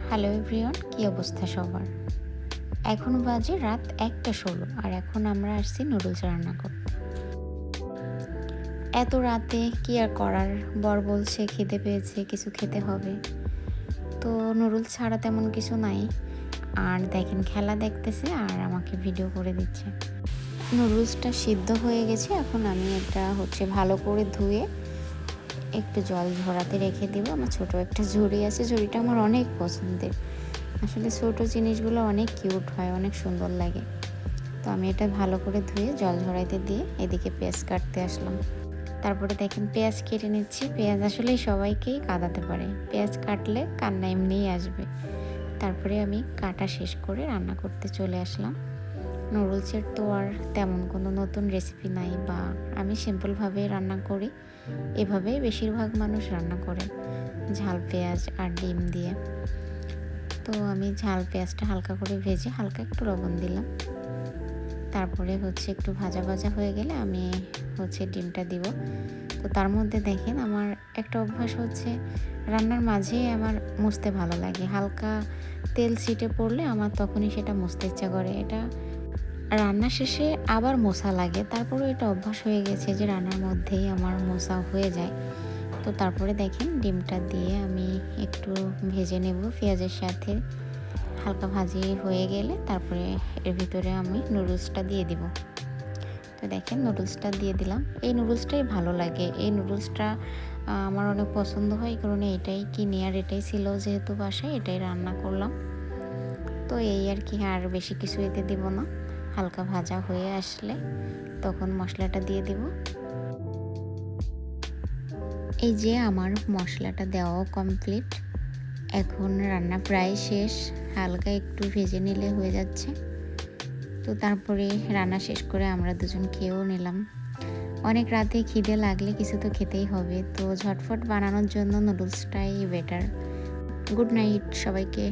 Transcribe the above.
Hello everyone, কী অবস্থা সবার? এখন বাজে রাত ১টা ১৬ আর এখন আমরা আসছি নুডলস রান্না করতে। এত রাতে কি আর করার, বর বলছে খিদে পেয়েছে, কিছু খেতে হবে। তো নুডলস ছাড়া তেমন কিছু নাই। আর দেখেন খেলা দেখতেছে আর আমাকে ভিডিও করে দিচ্ছে। নুডলসটা সিদ্ধ হয়ে গেছে, এখন আমি এটা ভালো করে ধুয়ে একটু জল ঝরাতে রেখে দিব। আমার ছোট একটা ঝুড়ি আছে, ঝুড়িটা আমার অনেক পছন্দের। আসলে ছোট জিনিসগুলো অনেক কিউট হয়, অনেক সুন্দর লাগে। তো আমি এটা ভালো করে ধুয়ে জল ঝরাইতে দিয়ে এদিকে পেঁয়াজ কাটতে আসলাম। তারপরে দেখেন পেঁয়াজ কেটে নিচ্ছি। পেঁয়াজ আসলে সবাইকেই কাঁদাতে পারে, পেঁয়াজ কাটলে কান্না এমনিই আসবে। তারপরে আমি কাটা শেষ করে রান্না করতে চলে আসলাম। নুডলসের তো আর তেমন কোনো নতুন রেসিপি নাই, বা আমি সিম্পলভাবেই রান্না করি। এভাবেই বেশিরভাগ মানুষ রান্না করে, ঝাল পেঁয়াজ আর ডিম দিয়ে। তো আমি ঝাল পেঁয়াজটা হালকা করে ভেজে হালকা একটু লবণ দিলাম। তারপরে একটু ভাজা ভাজা হয়ে গেলে আমি ডিমটা দিব। তো তার মধ্যে দেখেন আমার একটা অভ্যাস রান্নার মাঝে আমার মুছতে ভালো লাগে। হালকা তেল ছিটে পড়লে আমার তখনই সেটা মুছতে ইচ্ছা করে। এটা রান্না শেষে আবার মোছা লাগে, তারপরেও এটা অভ্যাস হয়ে গেছে যে রান্নার মধ্যেই আমার মোছা হয়ে যায়। তো তারপরে দেখেন ডিমটা দিয়ে আমি একটু ভেজে নেব পেঁয়াজের সাথে। হালকা ভাজি হয়ে গেলে তারপরে এর ভিতরে আমি নুডলসটা দিয়ে দিব। তো দেখেন নুডলসটা দিয়ে দিলাম। এই নুডলসটাই ভালো লাগে। এই নুডলসটা আমার অনেক পছন্দ হয়, এই কারণে এটাই কিনি। আর এটাই ছিল যেহেতু বাসায়, এটাই রান্না করলাম। তো এই আর কি, আর বেশি কিছু এতে দিব না। হালকা ভাজা হয়ে আসলে তখন মশলাটা দিয়ে দিব। এই যে আমার মশলাটা দেওয়াও কমপ্লিট। এখন রান্না প্রায় শেষ, হালকা একটু ভেজে নিলে হয়ে যাচ্ছে। তো তারপরে রান্না শেষ করে আমরা দুজন খেয়েও নিলাম। অনেক রাতে খিদে লাগলে কিছু তো খেতেই হবে, তো ঝটফট বানানোর জন্য নুডলসটাই বেটার। গুড নাইট সবাইকে।